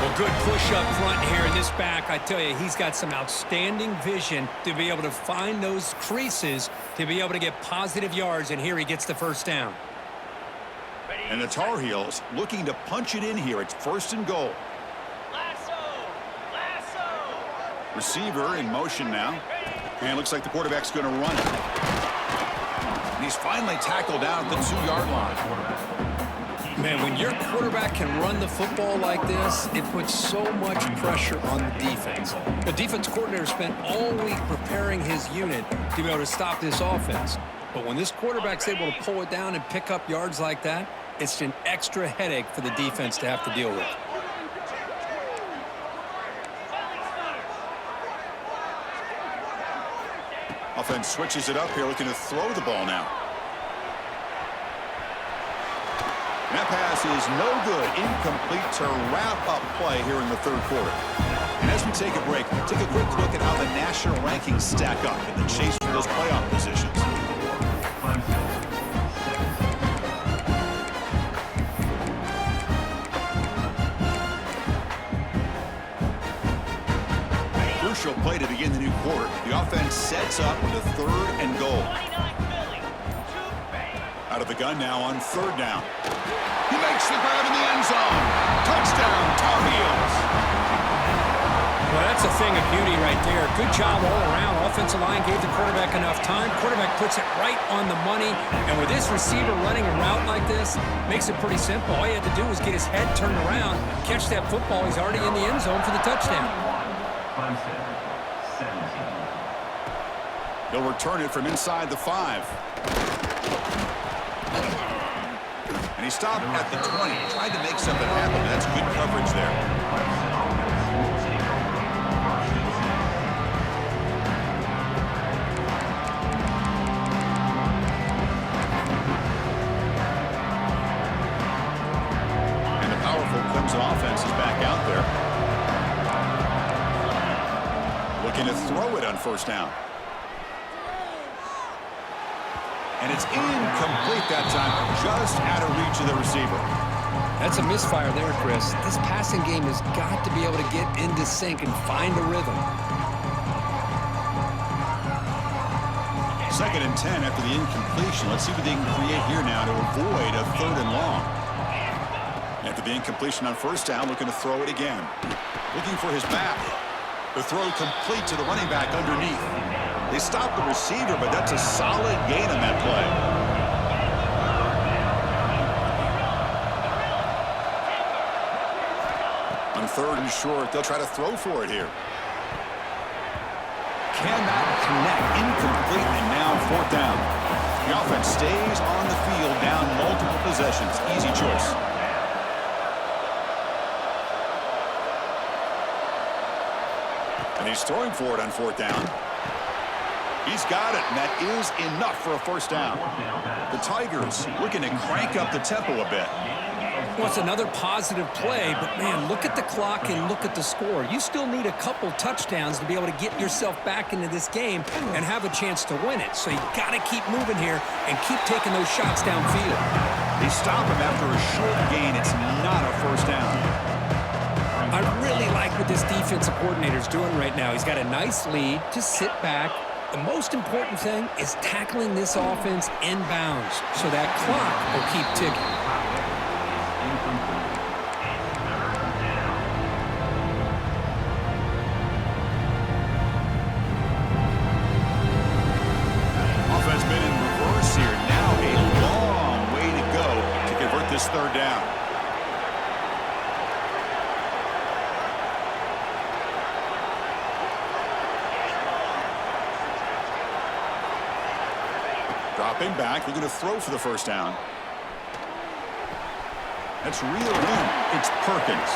[SPEAKER 2] Well, good push up front here in this back. I tell you, he's got some outstanding vision to be able to find those creases to be able to get positive yards, and here he gets the 1st down.
[SPEAKER 1] And the Tar Heels looking to punch it in here. It's 1st and goal. Receiver in motion now. And looks like the quarterback's going to run it. And he's finally tackled down at the 2-yard line.
[SPEAKER 2] Man, when your quarterback can run the football like this, it puts so much pressure on the defense. The defense coordinator spent all week preparing his unit to be able to stop this offense. But when this quarterback's able to pull it down and pick up yards like that, it's an extra headache for the defense to have to deal with.
[SPEAKER 1] Offense switches it up here, looking to throw the ball now. And that pass is no good. Incomplete to wrap up play here in the 3rd quarter. And as we take a break, take a quick look at how the national rankings stack up in the chase for those playoff positions. Crucial play to begin the new quarter. The offense sets up with a 3rd and goal. Out of the gun now on 3rd down. He makes the grab in the end zone. Touchdown, Tar Heels.
[SPEAKER 2] Well, that's a thing of beauty right there. Good job all around. Offensive line gave the quarterback enough time. Quarterback puts it right on the money. And with this receiver running a route like this, makes it pretty simple. All he had to do was get his head turned around, catch that football. He's already in the end zone for the touchdown.
[SPEAKER 1] He'll return it from inside the 5. And he stopped at the 20. Tried to make something happen. That's good coverage there. And the powerful Clemson offense is back out there. Looking to throw it on 1st down. And it's incomplete that time, just out of reach of the receiver.
[SPEAKER 2] That's a misfire there, Chris. This passing game has got to be able to get into sync and find a rhythm.
[SPEAKER 1] 2nd and 10 after the incompletion. Let's see what they can create here now to avoid a 3rd and long. After the incompletion on 1st down, looking to throw it again. Looking for his back. The throw complete to the running back underneath. They stopped the receiver, but that's a solid gain on that play. On 3rd and short, they'll try to throw for it here. Cannot connect. Incomplete, and now 4th down. The offense stays on the field, down multiple possessions. Easy choice. And he's throwing for it on 4th down. He's got it, and that is enough for a 1st down. The Tigers looking to crank up the tempo a bit.
[SPEAKER 2] Well, it's another positive play, but, man, look at the clock and look at the score. You still need a couple touchdowns to be able to get yourself back into this game and have a chance to win it. So you got to keep moving here and keep taking those shots downfield.
[SPEAKER 1] They stop him after a short gain. It's not a 1st down.
[SPEAKER 2] I really like what this defensive coordinator is doing right now. He's got a nice lead to sit back. The most important thing is tackling this offense inbounds so that clock will keep ticking.
[SPEAKER 1] Offense been in reverse here. Now a long way to go to convert this 3rd down. Dropping back, looking to throw for the 1st down. That's reeled in. It's Perkins.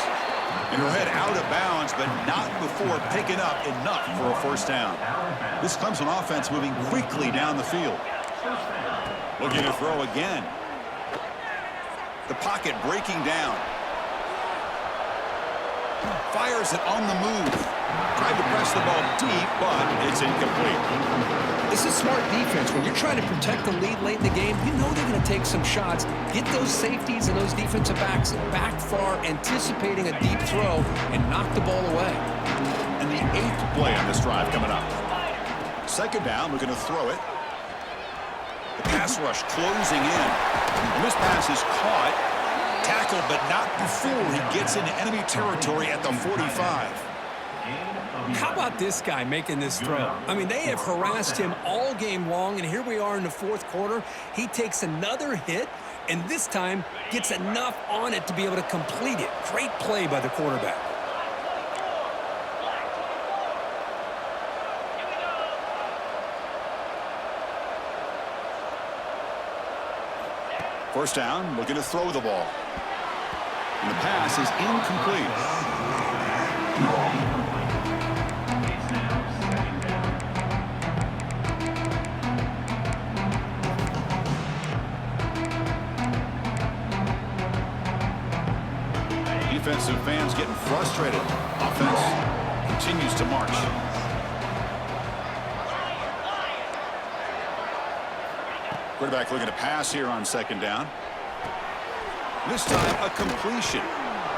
[SPEAKER 1] And he'll head out of bounds, but not before picking up enough for a first down. This Clemson offense moving quickly down the field. Looking to throw again. The pocket breaking down. Fires it on the move. Tried to press the ball deep, but it's incomplete.
[SPEAKER 2] This is smart defense. When you're trying to protect the lead late in the game, you know they're going to take some shots. Get those safeties and those defensive backs back far, anticipating a deep throw, and knock the ball away.
[SPEAKER 1] And the 8th play on this drive coming up. Second down, we're going to throw it. The pass rush closing in. And this pass is caught. Tackled, but not before he gets into enemy territory at the 45.
[SPEAKER 2] How about this guy making this throw? I mean, they have harassed him all game long, and here we are in the fourth quarter. He takes another hit, and this time gets enough on it to be able to complete it. Great play by the quarterback.
[SPEAKER 1] First down, looking to throw the ball. And the pass is incomplete. Defensive fans getting frustrated. Offense continues to march. Quarterback looking to pass here on second down. This time a completion.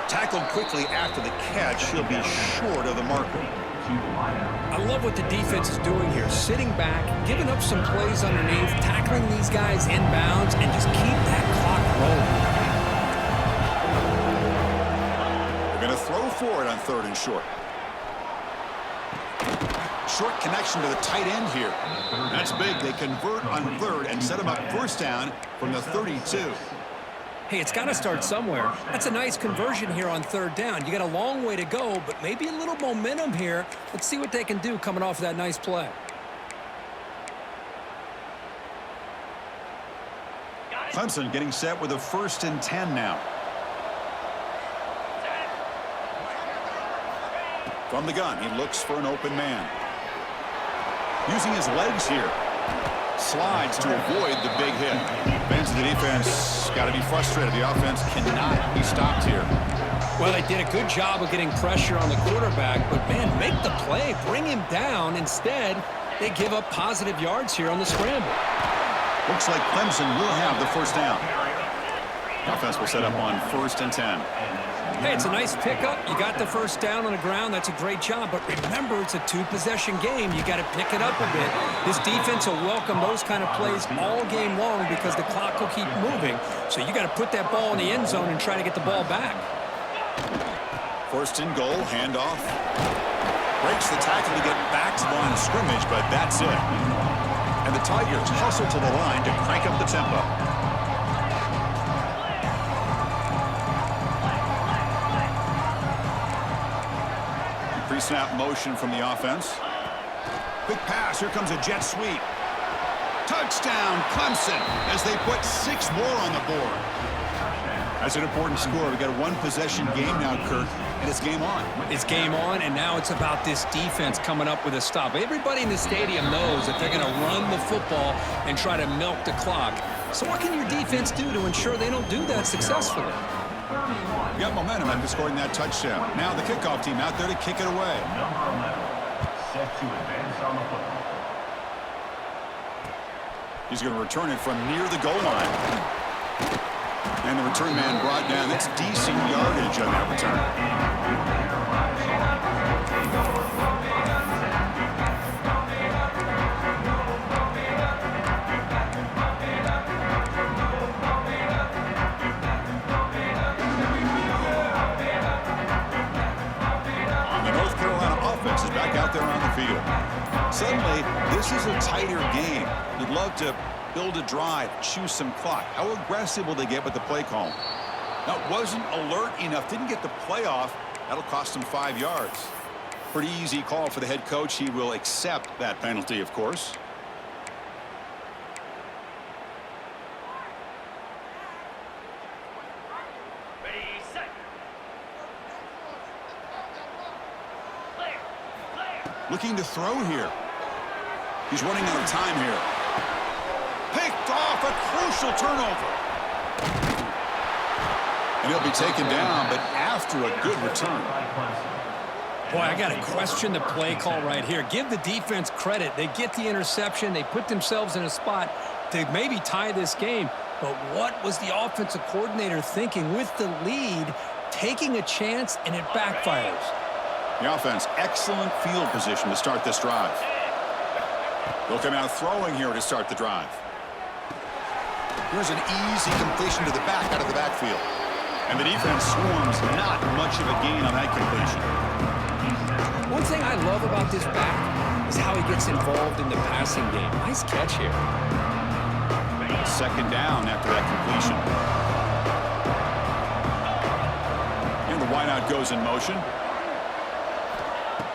[SPEAKER 1] Tackled quickly after the catch. He'll be short of the marker.
[SPEAKER 2] I love what the defense is doing here. Sitting back, giving up some plays underneath, tackling these guys inbounds, and just keep that clock rolling.
[SPEAKER 1] They're going to throw for it on third and short. Short connection to the tight end here. That's big. They convert on third and set him up first down from the 32.
[SPEAKER 2] Hey, it's got to start somewhere. That's a nice conversion here on third down. You got a long way to go, but maybe a little momentum here. Let's see what they can do coming off of that nice play.
[SPEAKER 1] Clemson getting set with a 1st and 10 now. From the gun, he looks for an open man. Using his legs here. Slides to avoid the big hit. Fans of the defense got to be frustrated. The offense cannot be stopped here.
[SPEAKER 2] Well, they did a good job of getting pressure on the quarterback, but, man, make the play. Bring him down. Instead, they give up positive yards here on the scramble.
[SPEAKER 1] Looks like Clemson will have the first down. The offense will set up on 1st and 10.
[SPEAKER 2] Hey, it's a nice pickup. You got the first down on the ground. That's a great job. But remember, it's a 2-possession game. You got to pick it up a bit. This defense will welcome those kind of plays all game long because the clock will keep moving. So you got to put that ball in the end zone and try to get the ball back.
[SPEAKER 1] 1st and goal, handoff. Breaks the tackle to get back to the line of scrimmage, but that's it. And the Tigers hustle to the line to crank up the tempo. Pre-snap motion from the offense. Quick pass. Here comes a jet sweep. Touchdown, Clemson, as they put 6 more on the board. That's an important score. We've got a 1-possession game now, Kirk, and it's game on.
[SPEAKER 2] It's game on, and now it's about this defense coming up with a stop. Everybody in the stadium knows that they're going to run the football and try to milk the clock. So what can your defense do to ensure they don't do that successfully?
[SPEAKER 1] We got momentum after scoring that touchdown. Now the kickoff team out there to kick it away.
[SPEAKER 3] Set to advance on the football.
[SPEAKER 1] He's going to return it from near the goal line. And the return man brought down. That's decent yardage on that return. Is back out there on the field. Suddenly, this is a tighter game. You'd love to build a drive, choose some clock. How aggressive will they get with the play call? Now, it wasn't alert enough, didn't get the play off. That'll cost him 5 yards. Pretty easy call for the head coach. He will accept that penalty, of course. Looking to throw here. He's running out of time here. Picked off, a crucial turnover. And he'll be taken down, but after a good return.
[SPEAKER 2] Boy, I got to question the play call right here. Give the defense credit. They get the interception. They put themselves in a spot to maybe tie this game. But what was the offensive coordinator thinking with the lead, taking a chance, and it backfires?
[SPEAKER 1] The offense, excellent field position to start this drive. They'll come out throwing here to start the drive. Here's an easy completion to the back out of the backfield. And the defense swarms, not much of a gain on that completion.
[SPEAKER 2] One thing I love about this back is how he gets involved in the passing game. Nice catch here.
[SPEAKER 1] Second down after that completion. And the wideout goes in motion.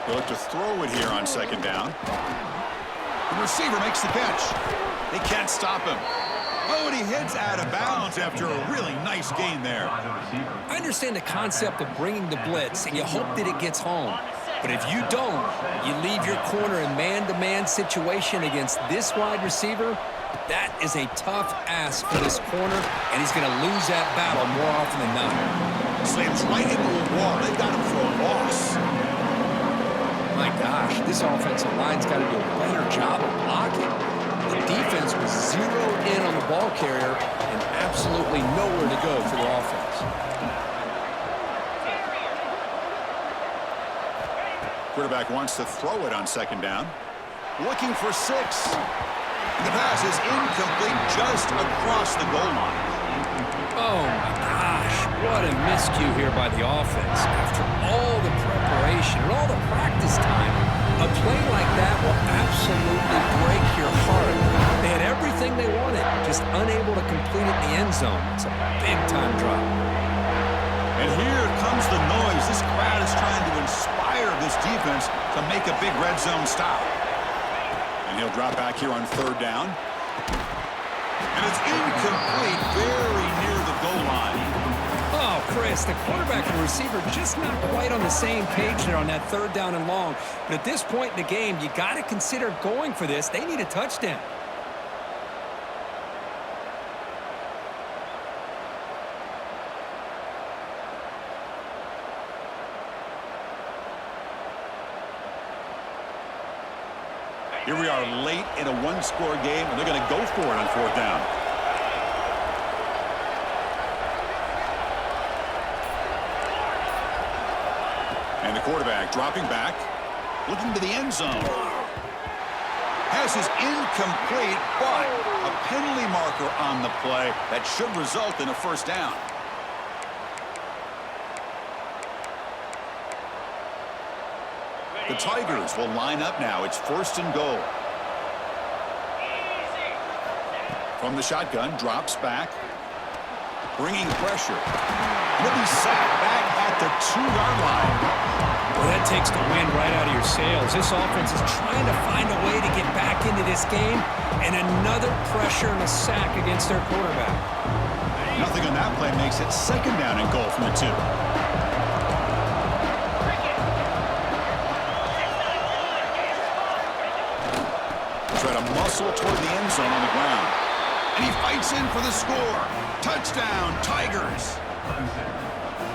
[SPEAKER 1] They'll look to throw it here on second down. The receiver makes the catch. They can't stop him. Oh, and he heads out of bounds after a really nice gain there.
[SPEAKER 2] I understand the concept of bringing the blitz, and you hope that it gets home. But if you don't, you leave your corner in man-to-man situation against this wide receiver. That is a tough ask for this corner, and he's going to lose that battle more often than not.
[SPEAKER 1] Slams right into a wall. They got him for a loss.
[SPEAKER 2] My gosh, this offensive line's got to do a better job of blocking. The defense was zeroed in on the ball carrier and absolutely nowhere to go for the offense.
[SPEAKER 1] Quarterback wants to throw it on second down. Looking for 6. And the pass is incomplete just across the goal line.
[SPEAKER 2] Oh, my gosh. What a miscue here by the offense. After all the preparation and all the practice time, a play like that will absolutely break your heart. They had everything they wanted, just unable to complete it in the end zone. It's a big-time drop.
[SPEAKER 1] And here comes the noise. This crowd is trying to inspire this defense to make a big red zone stop. And he'll drop back here on third down. And it's incomplete, very near the goal line.
[SPEAKER 2] Oh, Chris, the quarterback and the receiver just not quite on the same page there on that third down and long. But at this point in the game, you got to consider going for this. They need a touchdown.
[SPEAKER 1] Here we are late in a one-score game, and they're going to go for it on fourth down. And the quarterback dropping back, looking to the end zone. Pass is incomplete, but a penalty marker on the play that should result in a first down. The Tigers will line up now. It's first and goal. From the shotgun, drops back. Bringing pressure. He'll be sacked back at the 2-yard line.
[SPEAKER 2] Well, that takes the wind right out of your sails. This offense is trying to find a way to get back into this game, and another pressure and a sack against their quarterback.
[SPEAKER 1] Nothing on that play makes it second down and goal from the 2. Try to muscle toward the end zone on the ground. And he fights in for the score. Touchdown, Tigers.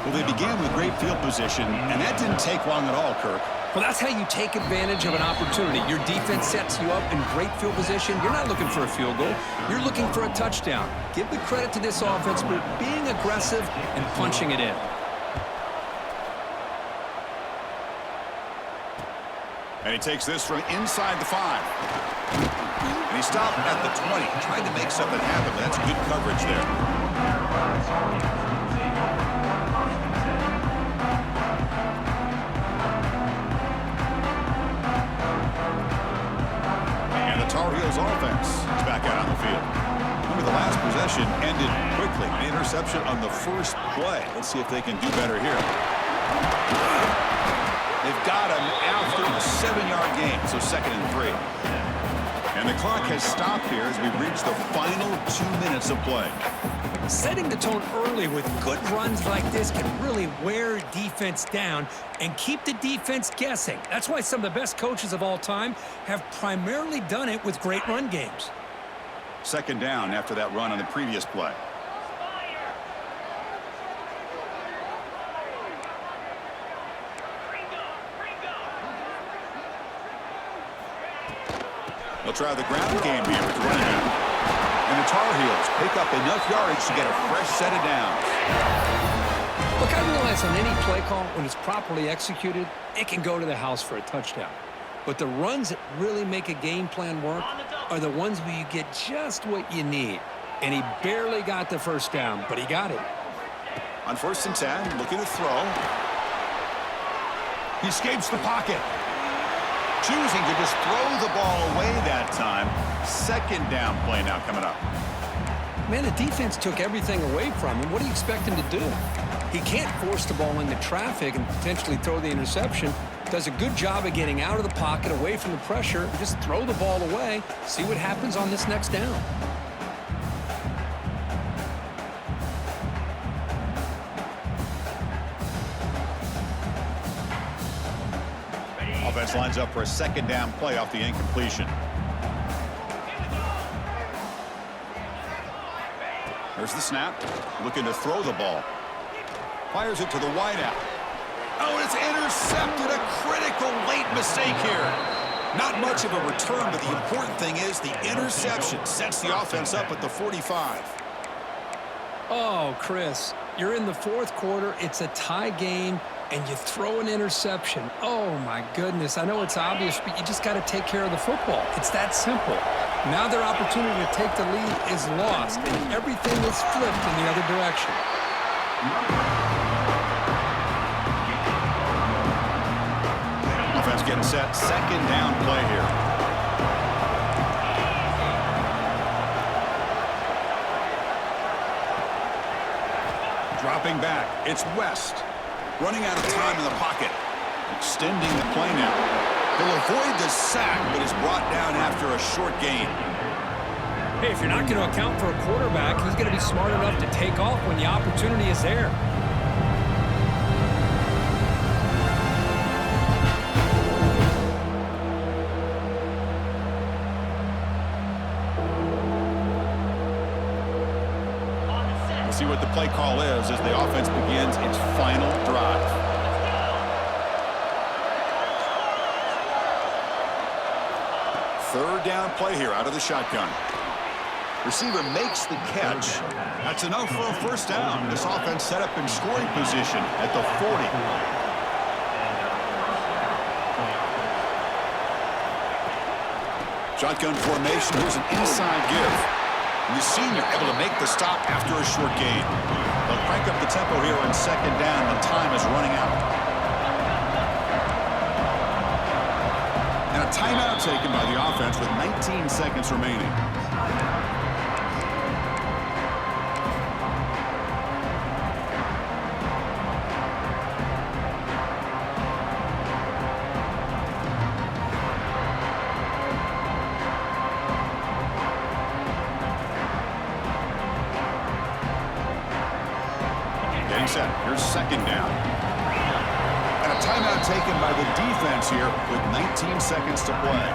[SPEAKER 1] Well, they began with great field position, and that didn't take long at all, Kirk.
[SPEAKER 2] Well, that's how you take advantage of an opportunity. Your defense sets you up in great field position. You're not looking for a field goal. You're looking for a touchdown. Give the credit to this offense for being aggressive and punching it in.
[SPEAKER 1] And he takes this from inside the 5. And he stopped at the 20, trying to make something happen, but that's good coverage there. And the Tar Heels offense is back out on the field. Remember, the last possession ended quickly. An interception on the first play. Let's see if they can do better here. They've got him after a 7-yard gain, so second and 3. And the clock has stopped here as we reach the final 2 minutes of play.
[SPEAKER 2] Setting the tone early with good runs like this can really wear defense down and keep the defense guessing. That's why some of the best coaches of all time have primarily done it with great run games.
[SPEAKER 1] Second down after that run on the previous play. They'll try the ground game here with the running back. And the Tar Heels pick up enough yardage to get a fresh set of downs.
[SPEAKER 2] Look, I realize on any play call, when it's properly executed, it can go to the house for a touchdown. But the runs that really make a game plan work are the ones where you get just what you need. And he barely got the first down, but he got it.
[SPEAKER 1] On 1st and 10, looking to throw. He escapes the pocket. Choosing to just throw the ball away that time. Second down play now coming up.
[SPEAKER 2] Man, the defense took everything away from him. What do you expect him to do? He can't force the ball into traffic and potentially throw the interception. Does a good job of getting out of the pocket, away from the pressure, just throw the ball away, see what happens on this next down.
[SPEAKER 1] Offense lines up for a second down play off the incompletion. There's the snap. Looking to throw the ball. Fires it to the wideout. Oh, it's intercepted. A critical late mistake here. Not much of a return, but the important thing is the interception sets the offense up at the 45.
[SPEAKER 2] Oh, Chris, you're in the 4th quarter. It's a tie game, and you throw an interception. Oh, my goodness. I know it's obvious, but you just got to take care of the football. It's that simple. Now their opportunity to take the lead is lost, and everything is flipped in the other direction.
[SPEAKER 1] Offense getting set. Second down play here. Dropping back. It's West. Running out of time in the pocket. Extending the play now. He'll avoid the sack, but is brought down after a short gain.
[SPEAKER 2] Hey, if you're not going to account for a quarterback, he's going to be smart enough to take off when the opportunity is there.
[SPEAKER 1] We'll see what the play call is as the offense begins its final drive. Third down play here out of the shotgun. Receiver makes the catch. That's enough for a first down. This offense set up in scoring position at the 40. Shotgun formation. Here's an inside give. And the senior able to make the stop after a short gain. They'll crank up the tempo here on second down. The time is running out. And a timeout taken by the offense with 19 seconds remaining. Getting set. Here's second down. And a timeout taken by the defense here with 19 seconds to play.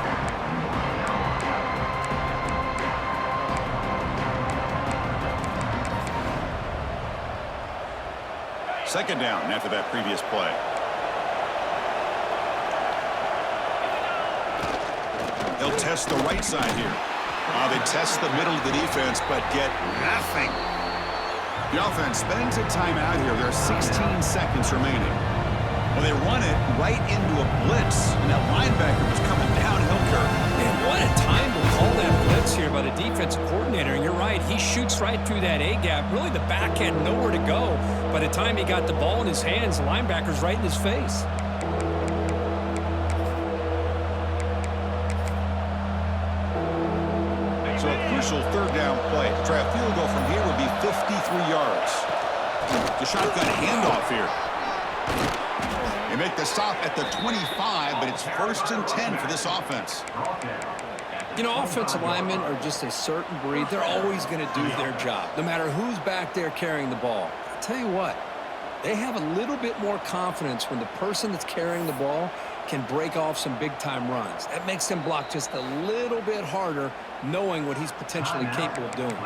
[SPEAKER 1] Second down after that previous play. They'll test the right side here. They test the middle of the defense, but get nothing. The offense spends a timeout here. There are 16 seconds remaining. Well, they run it right into a blitz, and that linebacker was coming downhill, Kirk.
[SPEAKER 2] Man, what a time to call that blitz here by the defensive coordinator. And you're right, he shoots right through that A-gap. Really, the back had nowhere to go. By the time he got the ball in his hands, the linebacker's right in his face.
[SPEAKER 1] So a crucial third down play. To try a field goal from here would be 53 yards. The shotgun handoff here. They make the stop at the 25, but it's 1st and 10 for this offense.
[SPEAKER 2] You know, offensive linemen are just a certain breed. They're always going to do their job, no matter who's back there carrying the ball. I'll tell you what, they have a little bit more confidence when the person that's carrying the ball can break off some big-time runs. That makes them block just a little bit harder, knowing what he's potentially capable of doing.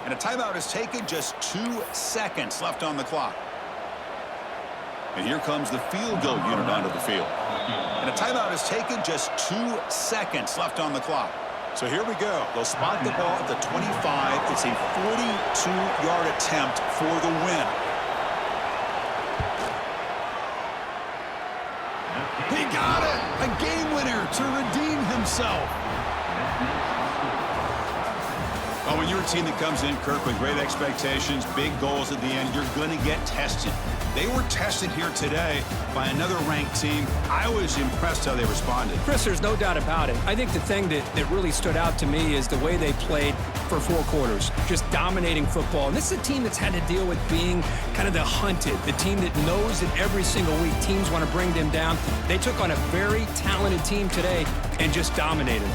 [SPEAKER 1] And a timeout is taken, just 2 seconds left on the clock. And here comes the field goal unit onto the field. And a timeout is taken, just 2 seconds left on the clock. So here we go. They'll spot the ball at the 25. It's a 42-yard attempt for the win. He got it! A game winner to redeem himself. Oh, when you're a team that comes in, Kirk, with great expectations, big goals at the end, you're going to get tested. They were tested here today by another ranked team. I was impressed how they responded.
[SPEAKER 2] Chris, there's no doubt about it. I think the thing that really stood out to me is the way they played for 4 quarters, just dominating football. And this is a team that's had to deal with being kind of the hunted, the team that knows that every single week teams want to bring them down. They took on a very talented team today and just dominated.